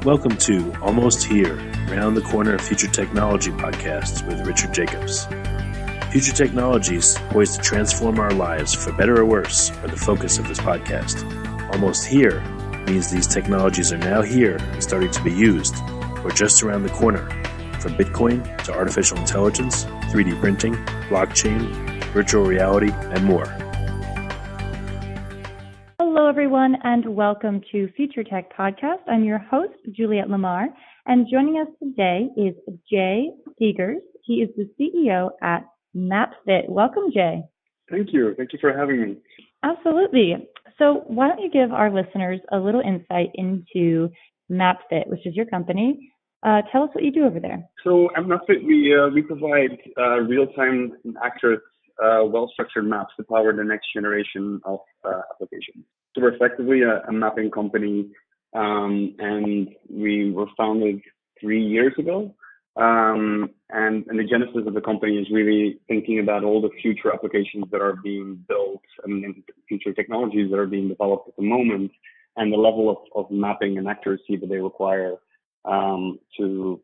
Welcome to Almost Here, Round the Corner Future Technology podcast with Richard Jacobs. Future technologies poised to transform our lives for better or worse are the focus of this podcast. Almost here means these technologies are now here and starting to be used, or just around the corner, from Bitcoin to artificial intelligence, 3D printing, blockchain, virtual reality, and more. Hello, everyone, and welcome to Future Tech Podcast. I'm your host, Juliette Lamar, and joining us today is Jay Seghers. He is the CEO at Mapfit. Welcome, Jay. Thank you. Thank you for having me. Absolutely. So why don't you give our listeners a little insight into Mapfit, which is your company. Tell us what you do over there. So at Mapfit, we provide real-time and accurate, well-structured maps to power the next generation of applications. So we're effectively a mapping company, and we were founded 3 years ago. And the genesis of the company is really thinking about all the future applications that are being built and future technologies that are being developed at the moment, and the level of mapping and accuracy that they require to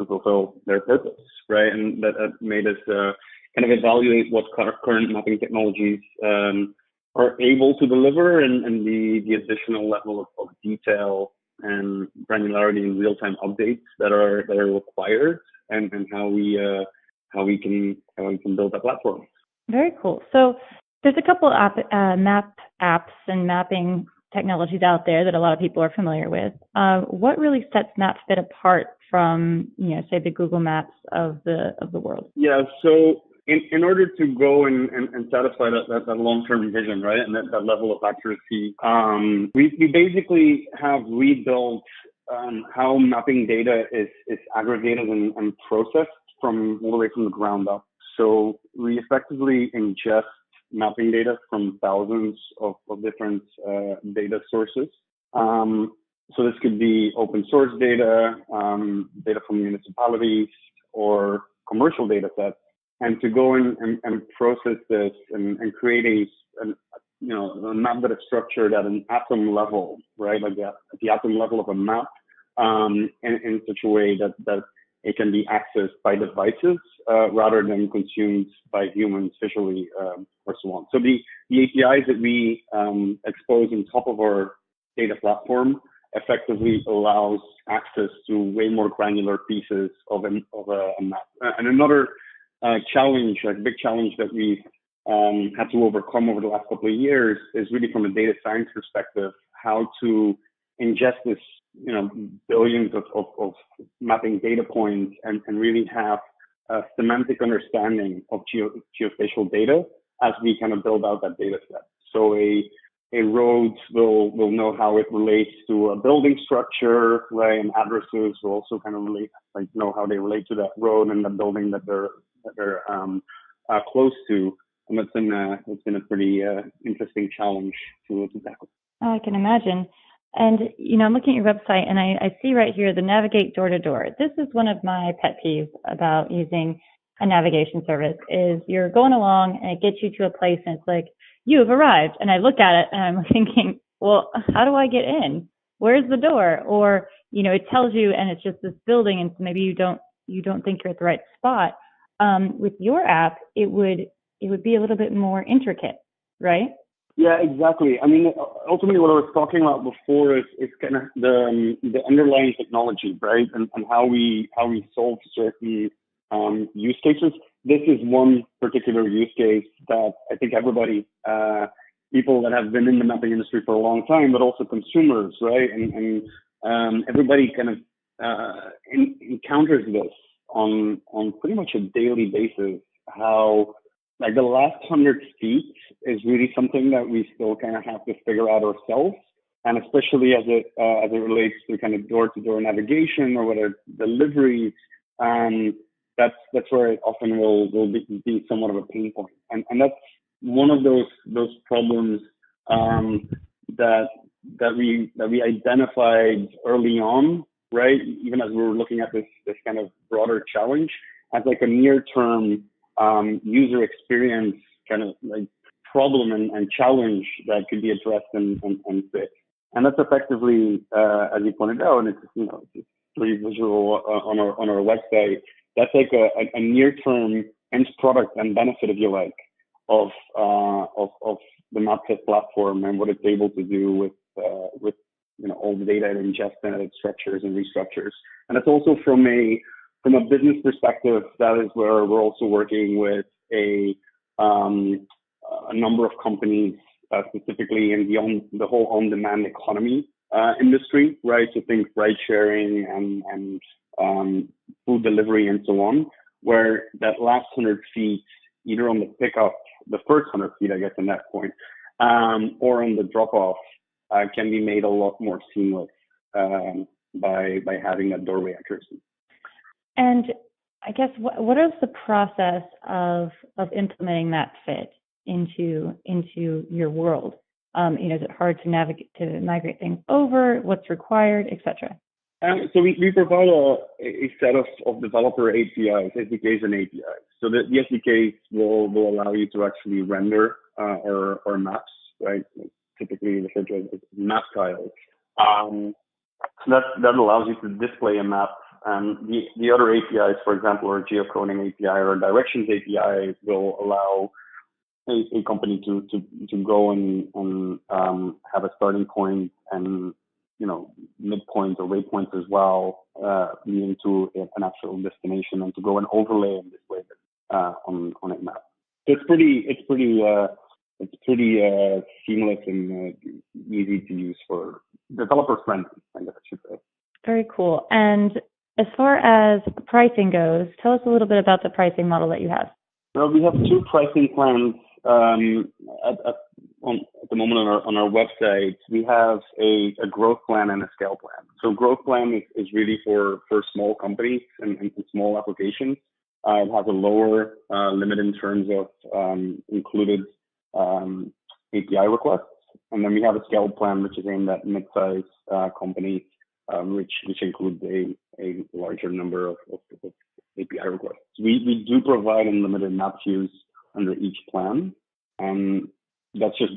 fulfill their purpose, right? And that made us kind of evaluate what current mapping technologies are able to deliver, and the additional level of detail and granularity and real-time updates that are required, and how we can build that platform. Very cool. So there's a couple map apps and mapping technologies out there that a lot of people are familiar with. What really sets Mapfit apart from, say, the Google Maps of the world? Yeah. So in order to go and satisfy that long-term vision, right, and that level of accuracy, we basically have rebuilt how mapping data is aggregated and processed from all the way from the ground up. So we effectively ingest mapping data from thousands of different data sources. So this could be open source data, data from municipalities, or commercial data sets. And to go and process this and create a map that is structured at an atom level, right, like at the atom level of a map, in such a way that it can be accessed by devices rather than consumed by humans visually, or so on. So the APIs that we expose on top of our data platform effectively allows access to way more granular pieces of a map. And another big challenge that we had to overcome over the last couple of years is really from a data science perspective, how to ingest this, billions of mapping data points and really have a semantic understanding of geospatial data as we kind of build out that data set. So a road will know how it relates to a building structure, right? And addresses will also kind of know how they relate to that road and the building that they're close to. And it's been a pretty interesting challenge to tackle. I can imagine. And, I'm looking at your website and I see right here the navigate door to door. This is one of my pet peeves about using a navigation service is you're going along and it gets you to a place and it's like, you have arrived. And I look at it and I'm thinking, well, how do I get in? Where's the door? Or, it tells you and it's just this building and so maybe you don't think you're at the right spot. With your app, it would be a little bit more intricate, right? Yeah, exactly. I mean, ultimately, what I was talking about before is kind of the underlying technology, right, and how we solve certain use cases. This is one particular use case that I think everybody, people that have been in the mapping industry for a long time, but also consumers, right, and everybody kind of encounters this on pretty much a daily basis. How like the last 100 feet is really something that we still kind of have to figure out ourselves, and especially as it relates to kind of door-to-door navigation or whether deliveries, that's where it often will be somewhat of a pain point, and that's one of those problems that we identified early on, right? Even as we were looking at this kind of broader challenge as like a near-term user experience kind of like problem and challenge that could be addressed and fixed. And that's effectively, as you pointed out, and it's pretty visual on our website. That's like a near-term end product and benefit, if you like, of the Mapfit platform and what it's able to do with all the data it ingests and it structures and restructures. And it's also from a business perspective, that is where we're also working with a number of companies, specifically in the whole on-demand economy industry, right? So think ride sharing and food delivery and so on, where that last 100 feet, either on the pickup, the first 100 feet, I guess, in that point, or on the drop-off, can be made a lot more seamless by having that doorway accuracy. And I guess what is the process of implementing Mapfit into your world? Is it hard to navigate, to migrate things over? What's required, etc.? So we provide a set of developer APIs, SDKs and APIs. So the SDKs will allow you to actually render our maps, right? Typically referred to as map tiles. So that allows you to display a map. The other APIs, for example, our geocoding API or directions API, will allow a company to go and have a starting point and midpoints or waypoints as well, leading to an actual destination, and to go and overlay and display it on a map. So it's pretty seamless and easy to use, for developer friendly, I guess I should say. Very cool. And as far as pricing goes, tell us a little bit about the pricing model that you have. Well, we have two pricing plans at the moment on our website. We have a growth plan and a scale plan. So growth plan is really for small companies and small applications. It has a lower limit in terms of included API requests. And then we have a scale plan, which is aimed at mid-size companies, which includes a larger number of API requests. We do provide unlimited map views under each plan, and that's just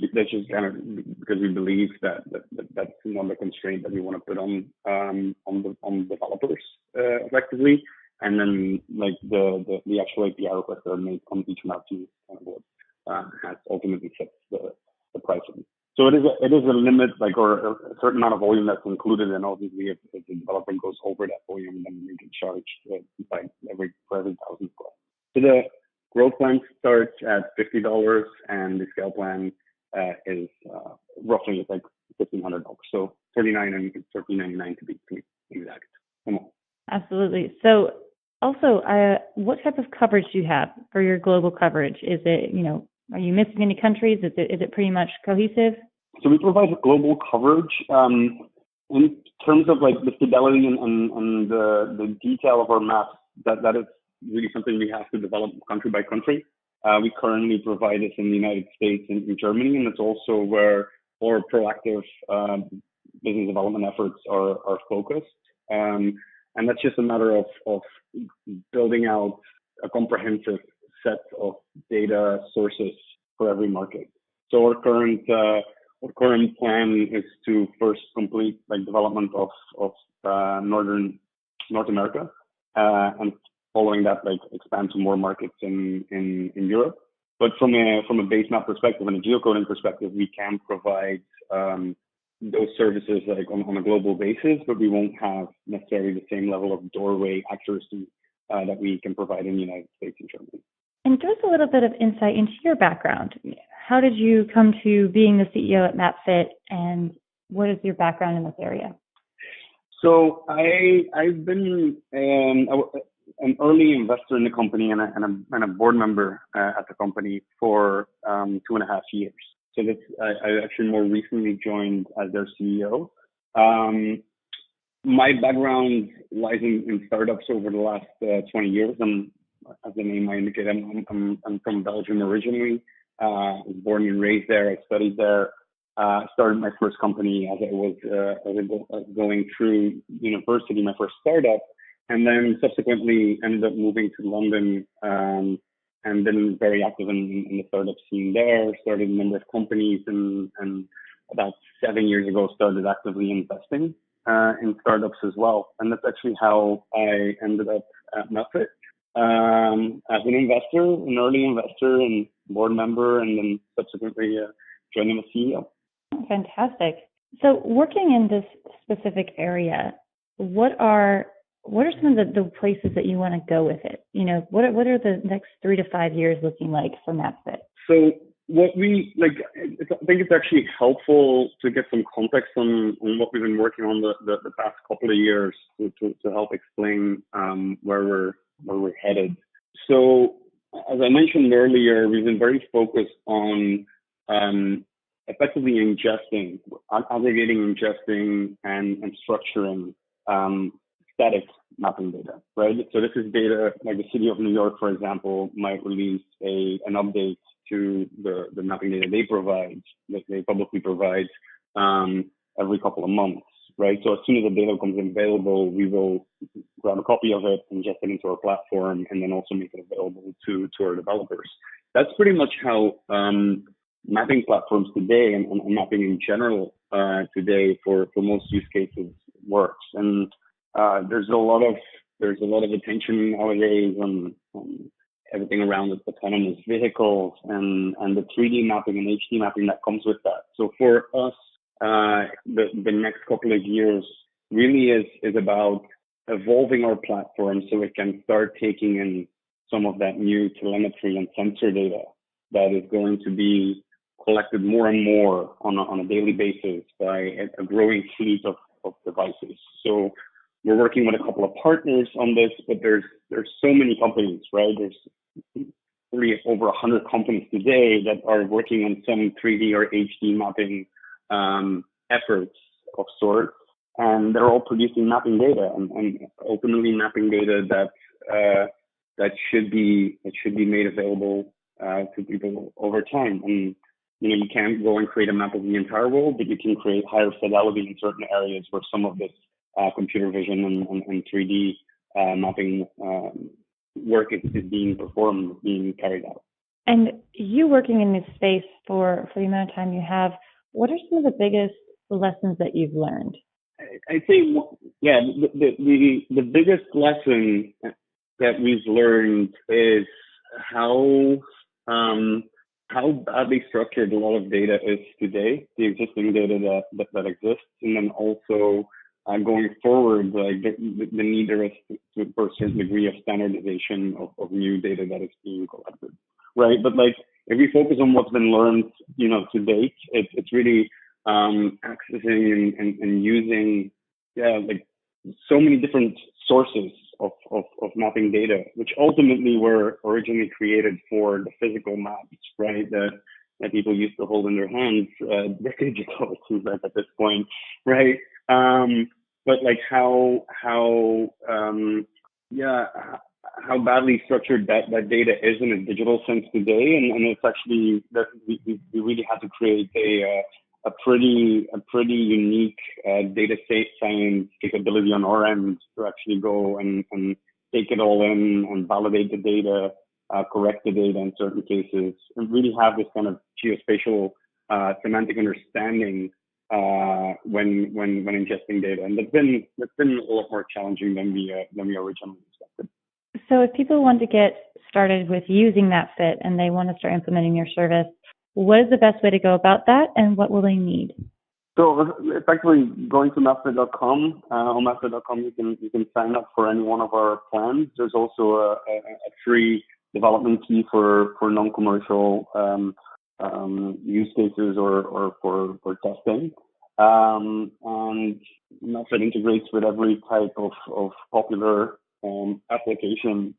kind of because we believe that's not a constraint that we want to put on developers effectively. And then like the actual API requests that are made on each map view has ultimately sets the pricing. So it is a limit, like, or a certain amount of volume that's included, and obviously if the developer goes over that volume, then we can charge for every 1,000 requests. So the growth plan starts at $50, and the scale plan is roughly like $1,500. So $39 and $13.99 to be exact. Absolutely. So also, what type of coverage do you have for your global coverage? Is it, are you missing any countries? Is it pretty much cohesive? So we provide global coverage. In terms of like the fidelity and the detail of our maps, that is really something we have to develop country by country. We currently provide this in the United States and in Germany, and it's also where our proactive business development efforts are focused. And that's just a matter of building out a comprehensive set of data sources for every market. So our current plan is to first complete like development of North America, and following that, like expand to more markets in Europe. But from a base map perspective and a geocoding perspective, we can provide those services like on a global basis, but we won't have necessarily the same level of doorway accuracy that we can provide in the United States and Germany. And give us a little bit of insight into your background. How did you come to being the CEO at Mapfit, and what is your background in this area? So I've been an early investor in the company and a board member at the company for 2.5 years. So I actually more recently joined as their CEO. My background lies in startups over the last 20 years. As the name might indicate, I'm from Belgium originally. I was born and raised there. I studied there. Started my first company as I was going through university, my first startup, and then subsequently ended up moving to London and been very active in the startup scene there. Started a number of companies and about 7 years ago, started actively investing in startups as well. And that's actually how I ended up at Mapfit as an investor, an early investor and board member, and then subsequently joining the CEO. Fantastic. So working in this specific area, what are some of the places that you want to go with it? You know, what are the next 3 to 5 years looking like for Mapfit? So what we like, I think it's actually helpful to get some context on what we've been working on the past couple of years to help explain where we're headed. So as I mentioned earlier, we've been very focused on effectively aggregating, ingesting, and structuring static mapping data, right? So this is data like the city of New York, for example, might release an update to the mapping data they provide, that they publicly provide every couple of months, right? So as soon as the data becomes available, we will grab a copy of it, ingest it into our platform, and then also make it available to our developers. That's pretty much how mapping platforms today and mapping in general today for most use cases works. And there's a lot of attention nowadays on everything around autonomous vehicles and the 3D mapping and HD mapping that comes with that. So for us, the next couple of years really is about evolving our platform so it can start taking in some of that new telemetry and sensor data that is going to be collected more and more on a daily basis by a growing fleet of devices. So we're working with a couple of partners on this, but there's so many companies, right? There's really over 100 companies today that are working on some 3D or HD mapping efforts of sorts, and they're all producing mapping data and ultimately mapping data that should be made available to people over time. And you can't go and create a map of the entire world, but you can create higher fidelity in certain areas where some of this computer vision and 3D mapping work is being performed, being carried out. And you working in this space for the amount of time you have, what are some of the biggest lessons that you've learned? I'd say, yeah, the biggest lesson that we've learned is how badly structured a lot of data is today, the existing data that exists, and then also going forward, like the need there is for a certain degree of standardization of new data that is being collected, right? But like if we focus on what's been learned, to date, it's really accessing and using, like so many different sources of mapping data, which ultimately were originally created for the physical maps, right? That people used to hold in their hands decades ago, it seems like at this point, right? But like how badly structured that data is in a digital sense today, and it's actually that we really had to create a pretty unique data science capability on our end to actually go and take it all in and validate the data, correct the data in certain cases, and really have this kind of geospatial semantic understanding when ingesting data. And that's been a lot more challenging than we originally expected. So if people want to get started with using Mapfit and they want to start implementing your service, what is the best way to go about that, and what will they need? So effectively going to Mapfit.com. On Mapfit.com, you can sign up for any one of our plans. There's also a free development key for non-commercial use cases or for testing. And Mapfit integrates with every type of popular application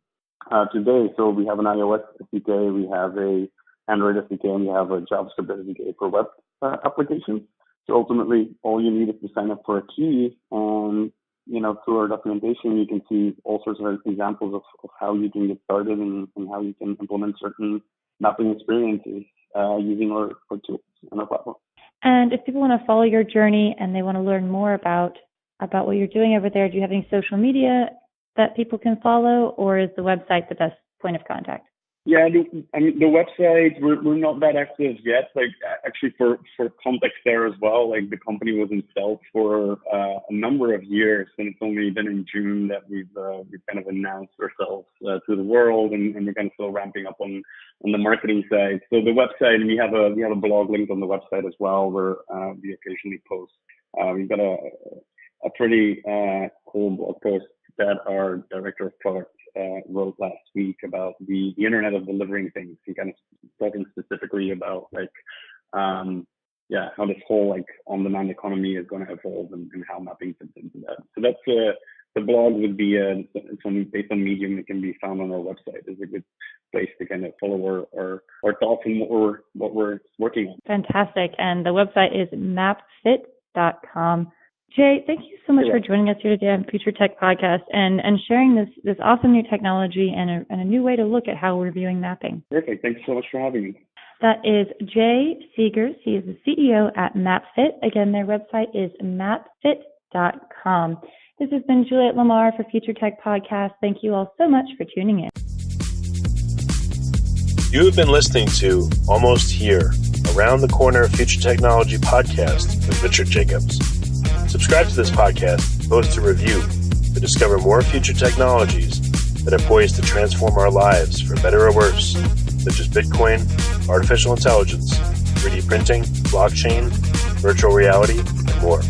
today. So we have an iOS SDK, we have a Android SDK, and we have a JavaScript SDK for web applications. So ultimately, all you need is to sign up for a key, and through our documentation, you can see all sorts of examples of how you can get started and how you can implement certain mapping experiences using our tools and our platform. And if people want to follow your journey and they want to learn more about what you're doing over there, do you have any social media that people can follow, or is the website the best point of contact? Yeah, the website, we're not that active yet. Like, actually, for context there as well, like, the company was in stealth for a number of years, and it's only been in June that we've kind of announced ourselves to the world, and we're kind of still ramping up on the marketing side. So the website, and we have a blog linked on the website as well, where we occasionally post. We've got a pretty cool blog post that our director of product wrote last week about the Internet of delivering things. He kind of talking specifically about like how this whole like on-demand economy is going to evolve and how mapping fits into that. So that's the blog would be something based on Medium. It can be found on our website. It's a good place to kind of follow our thoughts and what we're working on. Fantastic. And the website is mapfit.com. Jay, thank you so much for joining us here today on Future Tech Podcast and sharing this awesome new technology and a new way to look at how we're viewing mapping. Perfect. Thanks so much for having me. That is Jay Seghers. He is the CEO at Mapfit. Again, their website is mapfit.com. This has been Juliette Lamar for Future Tech Podcast. Thank you all so much for tuning in. You have been listening to Almost Here, Around the Corner Future Technology Podcast with Richard Jacobs. Subscribe to this podcast, post a review to discover more future technologies that are poised to transform our lives for better or worse, such as Bitcoin, artificial intelligence, 3D printing, blockchain, virtual reality, and more.